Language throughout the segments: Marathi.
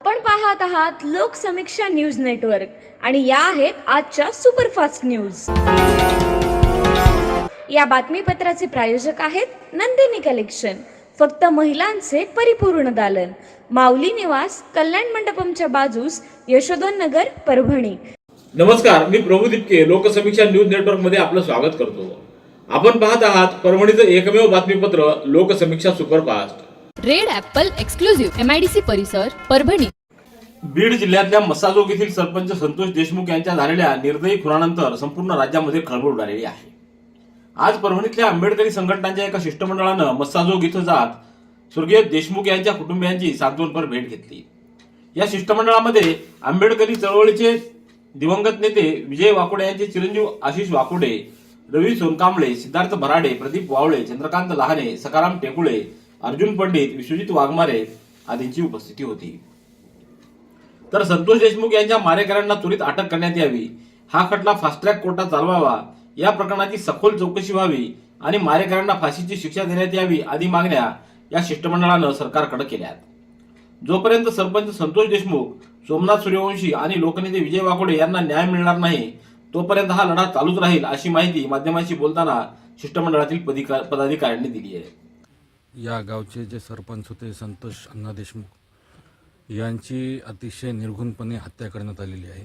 आपण पाहत आहात लोकसमीक्षा न्यूज नेटवर्क आणि या आहेत आजच्या सुपरफास्ट न्यूज। या बातमीपत्राचे प्रायोजक आहेत नंदिनी कलेक्शन, फक्त महिलांचे परिपूर्ण दालन, माऊली निवास, कल्याण मंडपमच्या बाजूस, यशोधन नगर, परभणी। नमस्कार, मी प्रभू दिपके लोकसमीक्षा न्यूज नेटवर्क मध्ये आपलं स्वागत करतो। आपण पाहत आहात परभणीचं एकमेव बातमीपत्र Loksamiksha superfast. Red Apple exclusive MIDC परिसर, परभणी। बीड जिल्ह्यातल्या मस्साजोग येथील सरपंच संतोष देशमुख यांच्या झालेल्या निर्दयी खुनानंतर संपूर्ण राज्यामध्ये खळबळ उडालेली आहे। आज परभणीतल्या आंबेडकरी संघटनांच्या एका शिष्टमंडळानं मस्साजोग इथं जात स्वर्गीय देशमुख यांच्या कुटुंबियांची सांत्वनपर भेट घेतली। या शिष्टमंडळामध्ये आंबेडकरी चळवळीचे दिवंगत नेते विजय वाकोडे यांचे चिरंजीव आशिष वाकोडे, रवी सोनकांबळे, सिद्धार्थ भराडे, प्रदीप वावळे, चंद्रकांत लहाने, सकाराम टेकुळे, अर्जुन पंडित, विश्वजित वाघमारे आदींची उपस्थिती होती। तर संतोष देशमुख यांच्या मारेकऱ्यांना त्वरित अटक करण्यात यावी, हा खटला फास्ट ट्रॅक कोर्टात चालवावा, या प्रकरणाची सखोल चौकशी व्हावी आणि मारेकऱ्यांना फाशीची शिक्षा देण्यात यावी आदी मागण्या या शिष्टमंडळानं सरकारकडे केल्या। जोपर्यंत सरपंच संतोष देशमुख, सोमनाथ सूर्यवंशी आणि लोकनेते विजय वाकोडे यांना न्याय मिळणार नाही तोपर्यंत हा लढा चालूच राहील, अशी माहिती माध्यमांशी बोलताना शिष्टमंडळातील पदाधिकाऱ्यांनी दिली आहे। या गावचे जे सरपंच होते संतोष अण्णा देशमुख यांची अतिशय निर्घुणपणे हत्या करण्यात आलेली आहे।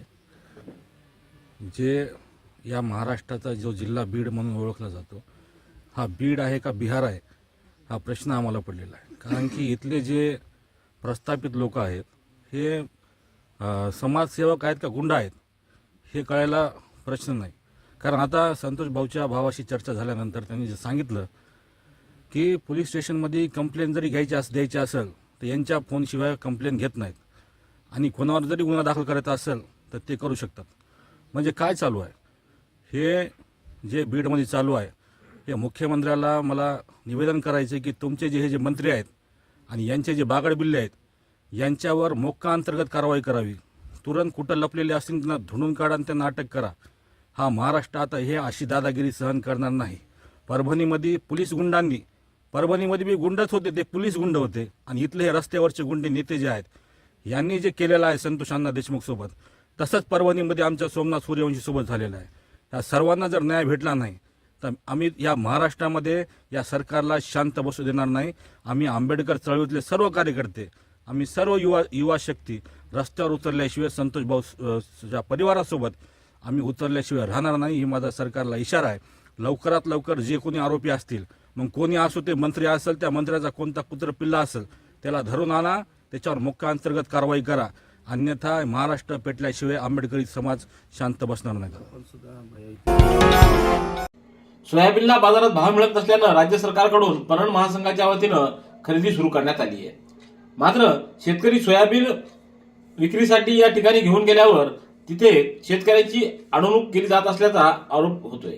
जे या महाराष्ट्राचा जो जिल्हा बीड म्हणून ओळखला जातो, हा बीड आहे का बिहार आहे, हा प्रश्न आम्हाला पडलेला आहे। कारण की इथले जे प्रस्थापित लोक आहेत हे समाजसेवक आहेत का गुंड आहेत हे कळायला प्रश्न नाही। कारण आता संतोष भाऊच्या भावाशी चर्चा झाल्यानंतर त्यांनी जे सांगितलं की पोलीस स्टेशनमध्ये कंप्लेंट जरी द्यायची असेल तर यांच्या फोनशिवाय कंप्लेंट घेत नाहीत आणि कोणावर जरी गुन्हा दाखल करायचा असेल तर ते करू शकतात। म्हणजे काय चालू आहे हे जे बीडमध्ये चालू आहे, हे मुख्यमंत्र्याला मला निवेदन करायचं आहे की तुमचे हे जे मंत्री आहेत आणि यांचे जे बागडबिल्ले आहेत यांच्यावर मोक्का अंतर्गत कारवाई करावी। तुरंत कुठं लपलेले असतील त्यांना धुंडून काढा आणि त्यांना अटक करा। हा महाराष्ट्र आता हे अशी दादागिरी सहन करणार नाही। परभणीमध्ये पोलीस गुंडांनी, परभणीमध्ये बी गुंडच होते, ते पोलीस गुंड होते आणि इथले हे रस्त्यावरचे गुंडे नेते जे आहेत यांनी जे केलेलं आहे संतोष अण्णा देशमुख सोबत, तसंच परभणीमध्ये आमच्या सोमनाथ सूर्यवंशी सोबत झालेलं आहे। या सर्वांना जर न्याय भेटला नाही तर आम्ही या महाराष्ट्रामध्ये या सरकारला शांत बसू देणार नाही। आम्ही आंबेडकर चळवळीतले सर्व कार्यकर्ते, आम्ही सर्व युवा शक्ती रस्त्यावर उतरल्याशिवाय संतोष भाऊच्या परिवारासोबत आम्ही उतरल्याशिवाय राहणार नाही, ही माझा सरकारला इशारा आहे। लवकरात लवकर जे कोणी आरोपी असतील, मग कोणी असो, ते मंत्री असेल, त्या मंत्र्याचा कोणता कुत्र पिल्ला असेल त्याला धरून आणा, त्याच्यावर मोक्का अंतर्गत कारवाई करा, अन्यथा महाराष्ट्र पेटल्याशिवाय आंबेडकरी समाज शांत बसणार नाही। सोयाबीनला बाजारात भाव मिळत नसल्यानं राज्य सरकारकडून पणन महासंघाच्या वतीनं खरेदी सुरू करण्यात आली आहे। मात्र शेतकरी सोयाबीन विक्रीसाठी या ठिकाणी घेऊन गेल्यावर तिथे शेतकऱ्यांची अडवणूक केली जात असल्याचा आरोप होतोय।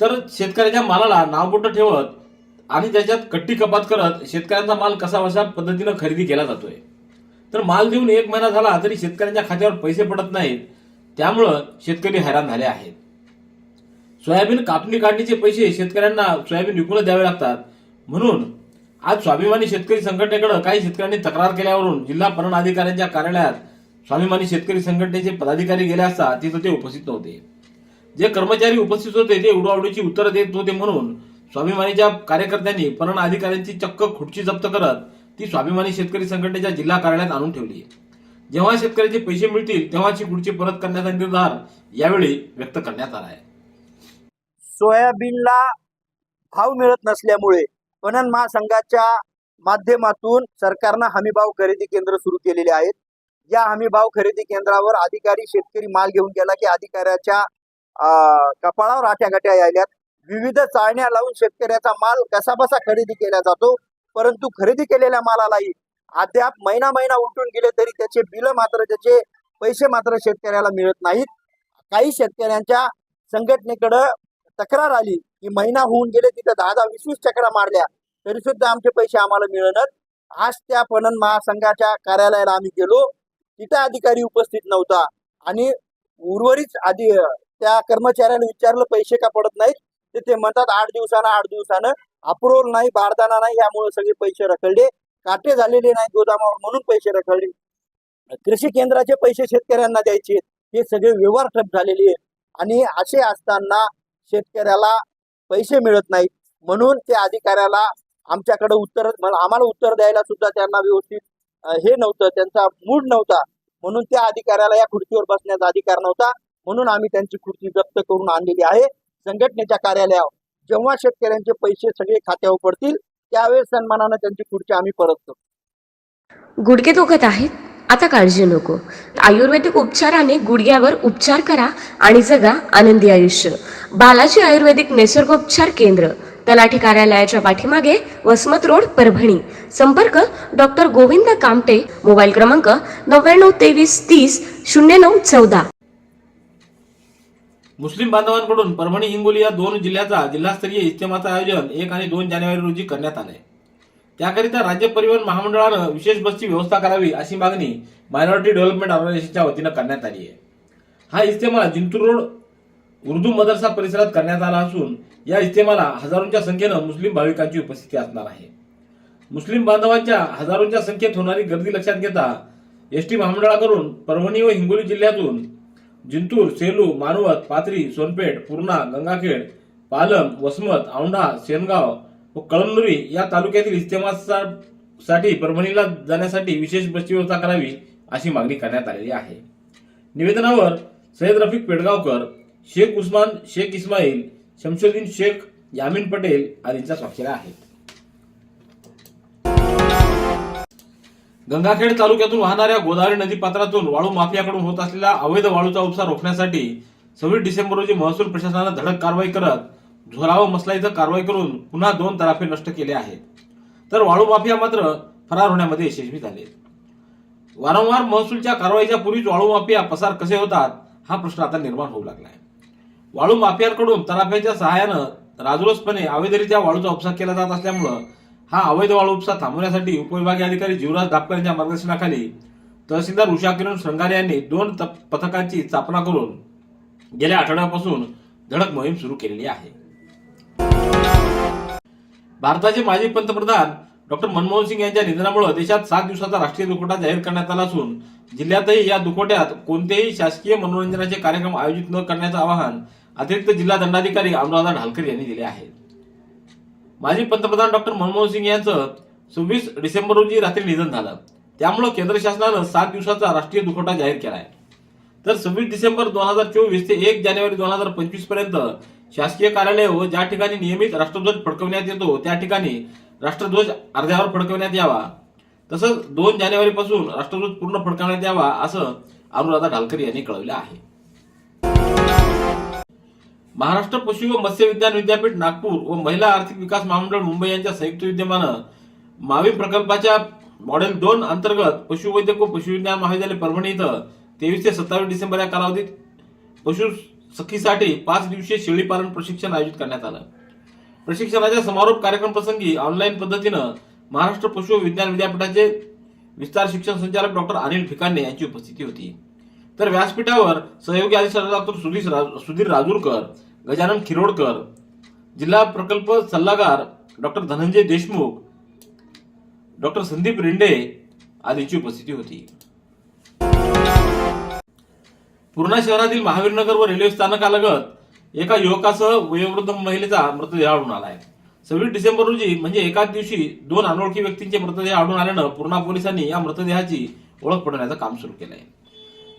तर शेतकऱ्याच्या मालाला नावबोटं ठेवत आणि त्याच्यात कट्टी कपात करत शेतकऱ्यांचा माल कसा बसा पद्धतीनं खरेदी केला जातोय। तर माल देऊन 1 महिना झाला तरी शेतकऱ्यांच्या खात्यावर पैसे पडत नाहीत, त्यामुळं शेतकरी हैराण झाले आहेत। सोयाबीन कापणी काढणीचे पैसे शेतकऱ्यांना सोयाबीन विकून द्यावे लागतात, म्हणून आज स्वाभिमानी शेतकरी संघटनेकडे काही शेतकऱ्यांनी तक्रार केल्यावरून जिल्हा पणन अधिकाऱ्यांच्या कार्यालयात स्वाभिमानी शेतकरी संघटनेचे पदाधिकारी गेले असता तिथे ते उपस्थित नव्हते। जे कर्मचारी उपस्थित होते ते उडवाउडीची उत्तरं देत होते, म्हणून स्वाभिमानीच्या कार्यकर्त्यांनी पणन अधिकाऱ्यांची चक्क खुर्ची जप्त करत ती स्वाभिमानी शेतकरी संघटनेच्या जिल्हा कार्यालयात आणून ठेवली। जेव्हा शेतकऱ्याचे पैसे मिळतील तेव्हाची खुर्ची परत करण्याचा निर्धार यावेळी व्यक्त करण्यात आला आहे। सोयाबीनला भाव मिळत नसल्यामुळे पणन महासंघाच्या माध्यमातून सरकारनं हमीभाव खरेदी केंद्र सुरू केलेले आहेत। या हमीभाव खरेदी केंद्रावर अधिकारी शेतकरी माल घेऊन गेला की अधिकाऱ्याच्या कपाळावर आट्यागाट्या यायल्यात। विविध चाळण्या लावून शेतकऱ्याचा माल कसाबसा खरेदी केला जातो, परंतु खरेदी केलेल्या मालालाही अद्याप महिना उलटून गेले तरी त्याचे बिल मात्र, त्याचे पैसे मात्र शेतकऱ्याला मिळत नाहीत। काही शेतकऱ्यांच्या संघटनेकडे तक्रार आली की महिना होऊन गेले, तिथे 10-20 चक्रा मारल्या तरी सुद्धा आमचे पैसे आम्हाला मिळणार। आज त्या पणन महासंघाच्या कार्यालयाला आम्ही गेलो, तिथे अधिकारी उपस्थित नव्हता आणि उर्वरित त्या कर्मचाऱ्याने विचारलं पैसे का पडत नाहीत, ते म्हणतात 8 दिवसानं अप्रूव्हल नाही, बारदाना नाही, यामुळे सगळे पैसे रखडले। काटे झालेले नाही गोदामावर म्हणून पैसे रखडले. कृषी केंद्राचे पैसे शेतकऱ्यांना द्यायचे हे सगळे व्यवहार ठप झालेले आहेत आणि असे असताना शेतकऱ्याला पैसे मिळत नाहीत म्हणून त्या अधिकाऱ्याला आमच्याकडे आम्हाला उत्तर द्यायला सुद्धा त्यांना व्यवस्थित हे नव्हतं, त्यांचा मूड नव्हता म्हणून त्या अधिकाऱ्याला या खुर्चीवर बसण्याचा अधिकार नव्हता म्हणून आम्ही त्यांची खुर्ची जप्त करून आणलेली आहे. संघटनेच्या कार्यालयावर जेव्हा शेतकऱ्यांचे पैसे सगळे खात्यावर पडतील त्यावेळेस सन्मानानं त्यांची खुर्ची आम्ही परत करू. गुडघे दुखत आहेत? आता काळजी नको. आयुर्वेदिक उपचाराने गुडघ्यावर उपचार करा आणि जगा आनंदी आयुष्य. बालाजी आयुर्वेदिक निसर्गोपचार केंद्र, तलाठी कार्यालयाच्या पाठीमागे, वसमत रोड, परभणी. संपर्क डॉक्टर गोविंद कामटे. मोबाईल क्रमांक 9923300914. मुस्लिम बांधवांकडून परभणी हिंगोली या दोन जिल्ह्याचा जिल्हास्तरीय इज्तिमाचं आयोजन 1 आणि 2 जानेवारी रोजी करण्यात आले. त्याकरिता राज्य परिवहन महामंडळानं विशेष बसची व्यवस्था करावी अशी मागणी मायनॉरिटी डेव्हलपमेंट ऑर्गनायझेशनच्या वतीनं करण्यात आली आहे. हा इज्तिमा जिंतूर रोड उर्दू मदरसा परिसरात करण्यात आला असून या इज्तिमाला हजारोंच्या संख्येनं मुस्लिम भाविकांची उपस्थिती असणार आहे. मुस्लिम बांधवांच्या हजारोंच्या संख्येत होणारी गर्दी लक्षात घेता एसटी महामंडळाकडून परभणी व हिंगोली जिल्ह्यातून जिंतूर, सेलू, मानवत, पाथरी, सोनपेठ, पूर्णा, गंगाखेड, पालम, वसमत, औंढा, सेनगाव व कळमनुरी या तालुक्यातील इज्तिमासाठी परभणीला जाण्यासाठी विशेष बसची व्यवस्था करावी अशी मागणी करण्यात आलेली आहे. निवेदनावर सय्यद रफिक पेडगावकर, शेख उस्मान, शेख इस्माईल, शमशुद्दीन शेख, यामीन पटेल आदींच्या स्वाक्षऱ्या आहेत. गंगाखेड तालुक्यातून वाहणाऱ्या गोदावरी नदीपात्रातून वाळू माफियाकडून होत असलेला अवैध वाळूचा उपसा रोखण्यासाठी 26 डिसेंबर रोजी महसूल प्रशासनानं धडक कारवाई करत झोला व मसला इथं कारवाई करून पुन्हा 2 तराफे नष्ट केले आहेत. तर वाळू माफिया मात्र फरार होण्यामध्ये यशस्वी झाले. वारंवार महसूलच्या कारवाईच्या पूर्वीच वाळू माफिया पसार कसे होतात हा प्रश्न आता निर्माण होऊ लागलाय. वाळू माफियांकडून तराफ्याच्या सहाय्यानं राजरोसपणे अवैधरित्या वाळूचा उपसा केला जात असल्यामुळं हा अवैध वाळू उपसा थांबवण्यासाठी उपविभागीय अधिकारी जीवराज डापकर यांच्या मार्गदर्शनाखाली तहसीलदार उषा किरण श्रंगारे यांनी 2 पथकांची स्थापना करून गेल्या आठवड्यापासून धडक मोहीम सुरू केलेली आहे. भारताचे माजी पंतप्रधान डॉक्टर मनमोहन सिंग यांच्या निधनामुळे देशात 7 दिवसाचा राष्ट्रीय दुखवटा जाहीर करण्यात आला असून जिल्ह्यातही या दुखवट्यात कोणतेही शासकीय मनोरंजनाचे कार्यक्रम आयोजित न करण्याचं आवाहन अतिरिक्त जिल्हा दंडाधिकारी अनुराधा ढालकर यांनी दिले आहे. माजी पंतप्रधान डॉक्टर मनमोहन सिंग यांचं 26 डिसेंबर रोजी रात्री निधन झालं. त्यामुळे केंद्र शासनानं 7 दिवसाचा राष्ट्रीय दुखवटा जाहीर केलाय. तर 26 डिसेंबर 2024 ते 1 जानेवारी 2025 पर्यंत शासकीय कार्यालय व ज्या ठिकाणी नियमित राष्ट्रध्वज फडकवण्यात येतो त्या ठिकाणी राष्ट्रध्वज अर्ध्यावर फडकवण्यात यावा, तसंच 2 जानेवारी पासून राष्ट्रध्वज पूर्ण फडकवण्यात यावा असं अनुराधा ढालकर यांनी कळवलं आहे. महाराष्ट्र पशु व मत्स्य विज्ञान विद्यापीठ नागपूर व महिला आर्थिक विकास महामंडळ मुंबई यांच्या संयुक्त विद्यमानं माविम प्रकल्पाच्या मॉडेल 2 अंतर्गत पशुवैद्यक व पशुविज्ञान महाविद्यालय परभणी इथं 23 ते 27 डिसेंबर या कालावधीत पशु सखीसाठी 5 दिवसीय शेळी पालन प्रशिक्षण आयोजित करण्यात आलं. प्रशिक्षणाच्या समारोप कार्यक्रम प्रसंगी ऑनलाईन पद्धतीनं महाराष्ट्र पशु विज्ञान विद्यापीठाचे विस्तार शिक्षण संचालक डॉक्टर अनिल फिकांडे यांची उपस्थिती होती. तर व्यासपीठावर सहयोगी अधिष्ठाता डॉक्टर सुधीर राजूरकर, गजानन खिरोडकर, जिल्हा प्रकल्प सल्लागार डॉक्टर धनंजय देशमुख, डॉक्टर संदीप रिंडे आदींची उपस्थिती होती. पूर्णा शहरातील महावीरनगर व रेल्वे स्थानकालगत एका युवकासह वयोवृद्ध महिलेचा मृतदेह आढळून आलाय. 26 डिसेंबर रोजी म्हणजे एकाच दिवशी 2 अनोळखी व्यक्तींचे मृतदेह आढळून आल्यानं पूर्णा पोलिसांनी या मृतदेहाची ओळख पटवण्याचं काम सुरू केलंय.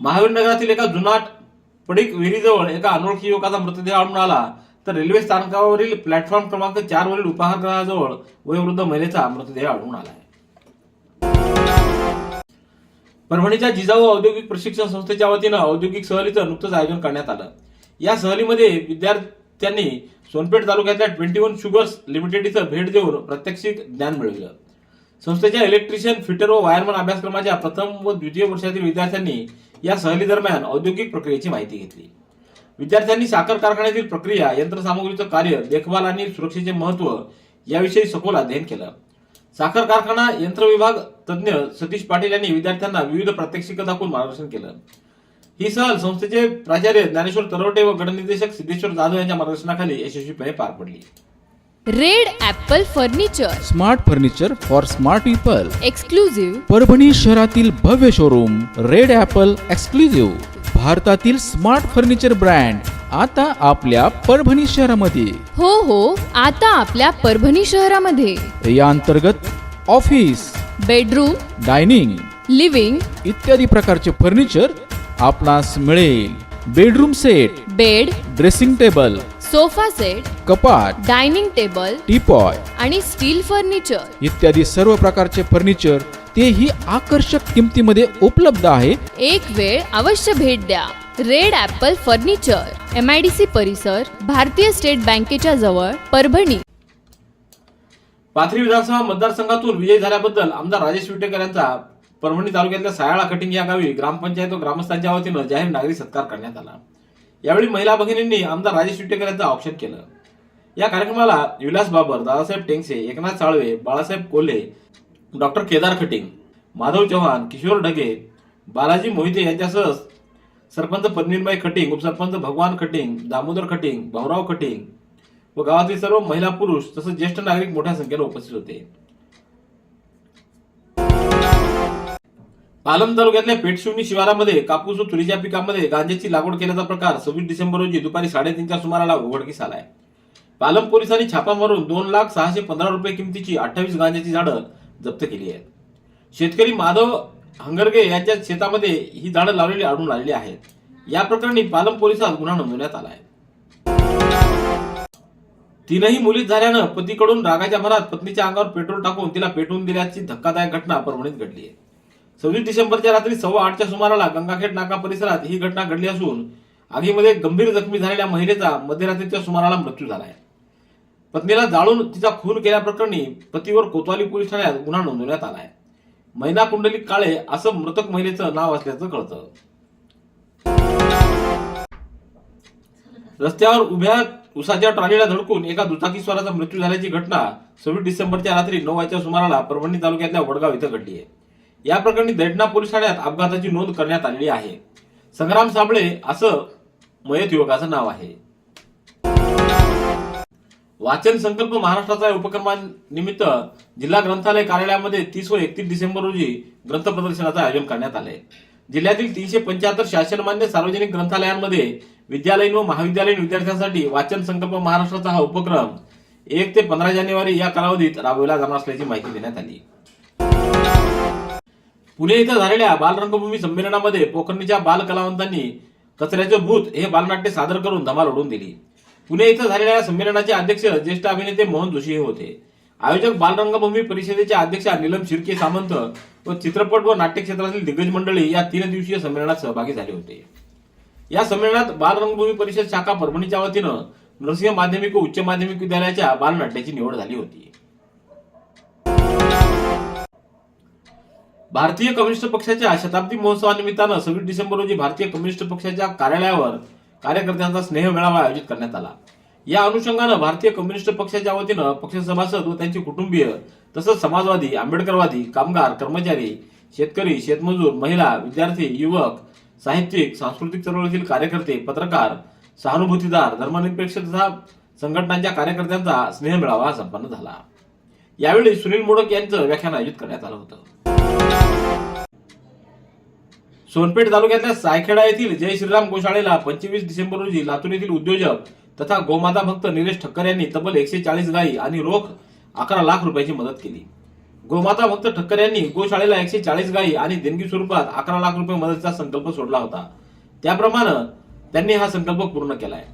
महावीरनगरातील एका जुनाट पडीक विहिरीजवळ एका अनोळखी युवकाचा मृतदेह आढळून आला, तर रेल्वे स्थानकावरील प्लॅटफॉर्म क्रमांक 4 वरील उपाहारगृहाजवळ वयोवृद्ध महिलेचा मृतदेह आढळून आलाय. परभणीच्या जिजाऊ औद्योगिक प्रशिक्षण संस्थेच्या वतीनं औद्योगिक सहलीचं नुकतंच आयोजन करण्यात आलं. या सहलीमध्ये विद्यार्थ्यांनी सोनपेठ तालुक्यातल्या 21 शुगर्स लिमिटेड इथं भेट देऊन प्रात्यक्षिक ज्ञान मिळवलं. संस्थेच्या इलेक्ट्रिशियन, फिटर व वायरमन अभ्यासक्रमाच्या प्रथम व द्वितीय वर्षातील विद्यार्थ्यांनी या सहली दरम्यान औद्योगिक प्रक्रियेची माहिती घेतली. विद्यार्थ्यांनी साखर कारखान्यातील प्रक्रिया, यंत्रसामुग्रीचं कार्य, देखभाल आणि सुरक्षेचे महत्त्व याविषयी सखोल अध्ययन केलं. साखर कारखाना यंत्र विभाग तज्ज्ञ सतीश पाटील यांनी विद्यार्थ्यांना विविध प्रात्यक्षिक दाखवून मार्गदर्शन केलं. ही सहल संस्थेचे प्राचार्य ज्ञानेश्वर तरवटे व गटनिर्देशक सिद्धेश्वर जाधव यांच्या मार्गदर्शनाखाली यशस्वीपणे पार पडली. Red Apple furniture, smart furniture for smart people. Exclusive Parbhani शहरातील भव्य शोरूम रेड ॲपल एक्सक्लुझिव्ह, भारतातील स्मार्ट फर्निचर ब्रँड आता आपल्या परभणी शहरामध्ये. हो आता आपल्या परभणी शहरामध्ये या अंतर्गत ऑफिस, बेडरूम, डायनिंग लिव्हिंग, इत्यादी प्रकारचे फर्निचर आपणास मिळेल. Bedroom set, bed, dressing table, sofa set, कपाट, डायनिंग टेबल टीपॉय आणि स्टील फर्निचर इत्यादी सर्व प्रकारचे फर्निचर तेही आकर्षक किमतीमध्ये उपलब्ध आहे. एक वेळ अवश्य भेट द्या. रेड ॲपल फर्निचर, MIDC परिसर, भारतीय स्टेट बँकेच्या जवळ, परभणी. पाथरी विधानसभा मतदारसंघातून विजयी झाल्याबद्दल आमदार राजेश विटेकर यांचा परभणी तालुक्यातल्या सायाळा कटिंग या गावी ग्रामपंचायत व ग्रामस्थांच्या वतीनं जाहीर नागरिक सत्कार करण्यात आला. यावेळी महिला भगिनींनी आमदार राजेश विटेकर यांचं औक्षण केलं. या कार्यक्रमाला विलास बाबर, दादासाहेब टेंगसे, एकनाथ साळवे, बाळासाहेब कोल्हे, डॉक्टर केदार खटिंग, माधव चव्हाण, किशोर ढगे, बालाजी मोहिते यांच्यासह सरपंच पद्मिनीबाई खटिंग, उपसरपंच भगवान cutting, Damodar cutting, Bhaurao cutting व गावातील सर्व महिला पुरुष तसंच ज्येष्ठ नागरिक मोठ्या संख्येने उपस्थित होते. पालम तालुक्यातल्या पेठशिवणी शिवारामध्ये कापूस व तुरीच्या पिकामध्ये गांजाची लागवड केल्याचा प्रकार 26 डिसेंबर रोजी दुपारी 3:30च्या सुमाराला उघडकीस आलाय. पालम पोलिसांनी छापा मारून 2,615,000 रुपये किमतीची 28 गांजाची झाडं जप्त केली आहेत. शेतकरी माधव हंगरगे यांच्या शेतामध्ये ही झाडं लावलेली आढळून आलेली आहेत. या प्रकरणी पालम पोलिसात गुन्हा नोंदवण्यात आलाय. तीनही मुलीत झाल्यानं पतीकडून रागाच्या भरात पत्नीच्या अंगावर पेट्रोल टाकून तिला पेटवून दिल्याची धक्कादायक घटना परभणीत घडली आहे. 26 डिसेंबरच्या रात्री 8:15च्या सुमाराला गंगाखेड नाका परिसरात ही घटना घडली असून आगीमध्ये गंभीर जखमी झालेल्या महिलेचा मध्यरात्रीच्या सुमाराला मृत्यू झालाय. पत्नीला जाळून तिचा खून केल्याप्रकरणी पतीवर कोतवाली पोलीस ठाण्यात गुन्हा नोंदवण्यात आलाय. मैना कुंडलिक काळे असं मृतक महिलेचं नाव असल्याचं कळतं. रस्त्यावर उभ्या उसाच्या ट्रॉलीला धडकून एका दुचाकीस्वाराचा मृत्यू झाल्याची घटना 26 डिसेंबरच्या रात्री 9:00च्या सुमाराला परभणी तालुक्यातल्या वडगाव इथं घडली आहे. या प्रकरणी दैठणा पोलीस ठाण्यात अपघाताची नोंद करण्यात आलेली आहे. संग्राम साबळे असं मयत युवकाचं नाव आहे. वाचन संकल्प महाराष्ट्राचा या उपक्रमानिमित्त जिल्हा ग्रंथालय कार्यालयामध्ये 30 व 31 डिसेंबर रोजी ग्रंथ प्रदर्शनाचं आयोजन करण्यात आले. जिल्ह्यातील 375 शासनमान्य सार्वजनिक ग्रंथालयांमध्ये विद्यालयीन व महाविद्यालयीन विद्यार्थ्यांसाठी वाचन संकल्प महाराष्ट्राचा हा उपक्रम 1 ते 15 जानेवारी या कालावधीत राबविला जाणार असल्याची माहिती देण्यात आली. पुणे इथं झालेल्या बालरंगभूमी संमेलनामध्ये पोखरणीच्या बाल कलावंतांनी कचऱ्याचं भूत हे बालनाट्य सादर करून धमाल उडवून दिली. पुणे इथं झालेल्या संमेलनाचे अध्यक्ष ज्येष्ठ अभिनेते मोहन जोशी हे होते. आयोजक बालरंगभूमी परिषदेच्या अध्यक्षा नीलम शिर्के सामंत व चित्रपट व नाट्य क्षेत्रातील दिग्गज मंडळी या 3 दिवसीय संमेलनात सहभागी झाले होते. या संमेलनात बालरंगभूमी परिषद शाखा परभणीच्या वतीनं नरसिंह माध्यमिक व उच्च माध्यमिक विद्यालयाच्या बालनाट्याची निवड झाली होती. भारतीय कम्युनिस्ट पक्षाच्या शताब्दी महोत्सवानिमित्तानं 26 डिसेंबर रोजी भारतीय कम्युनिस्ट पक्षाच्या कार्यालयावर कार्यकर्त्यांचा स्नेह मेळावा आयोजित करण्यात आला. या अनुषंगानं भारतीय कम्युनिस्ट पक्षाच्या वतीनं पक्ष सभासद व त्यांचे कुटुंबीय तसंच समाजवादी, आंबेडकरवादी, कामगार, कर्मचारी, शेतकरी, शेतमजूर, महिला, विद्यार्थी, युवक, साहित्यिक, सांस्कृतिक चळवळीतील कार्यकर्ते, पत्रकार, सहानुभूतीदार, धर्मनिरपेक्ष तथा संघटनांच्या कार्यकर्त्यांचा स्नेह मेळावा संपन्न झाला. यावेळी सुनील मोडक यांचं व्याख्यान आयोजित करण्यात आलं होतं. सोनपेठ तालुक्यातल्या सायखेडा येथील जय श्रीराम गोशाळेला 25 डिसेंबर रोजी लातूर येथील उद्योजक तथा गोमाता भक्त निलेश ठक्कर यांनी तब्बल 140 गायी आणि रोख 11 लाख रुपयाची मदत केली. गोमाता भक्त ठक्कर यांनी गोशाळेला 140 गायी आणि देणगी स्वरूपात 11 लाख रुपये मदतीचा संकल्प सोडला होता. त्याप्रमाणे त्यांनी हा संकल्प पूर्ण केलाय.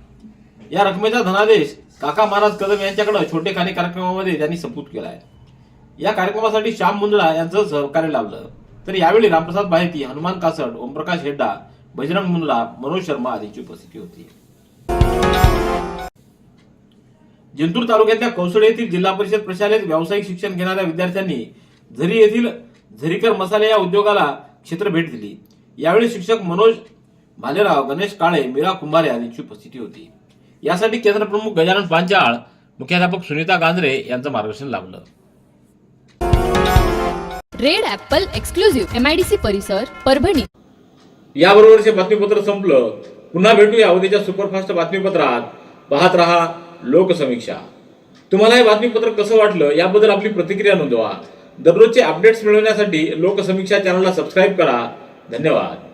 या रकमेचा धनादेश काका महाराज कदम यांच्याकडे छोटे खाणे कार्यक्रमामध्ये त्यांनी सपूत केलाय. या कार्यक्रमासाठी श्याम मुंदडा यांचं सहकार्य लाभलं. तर यावेळी रामप्रसाद बाहेती, हनुमान कासड, ओमप्रकाश हेड्डा, बजरंग मुंदडा, मनोज शर्मा आदींची उपस्थिती होती. जिंतूर तालुक्यातल्या कौसळे येथील जिल्हा परिषद प्रशालेत व्यावसायिक शिक्षण घेणाऱ्या विद्यार्थ्यांनी झरी येथील झरीकर मसाले या उद्योगाला क्षेत्र भेट दिली. यावेळी शिक्षक मनोज भालेराव, गणेश काळे, मीरा कुंभारे आदींची उपस्थिती होती. यासाठी केंद्र प्रमुख गजानन पांचाळ, मुख्याध्यापक सुनीता गांजरे यांचं मार्गदर्शन लाभलं. रेड ॲपल एक्सक्लुझिव्ह MIDC परिसर, परभणी. याबरोबरचे बातमीपत्र संपलं. पुन्हा भेटूया उद्याच्या सुपरफास्ट बातमीपत्रात. पाहत रहा लोकसमीक्षा. तुम्हाला हे बातमीपत्र कसं वाटलं याबद्दल आपली प्रतिक्रिया नोंदवा. दररोजचे अपडेट्स मिळवण्यासाठी लोकसमीक्षा चॅनलला सबस्क्राईब करा. धन्यवाद.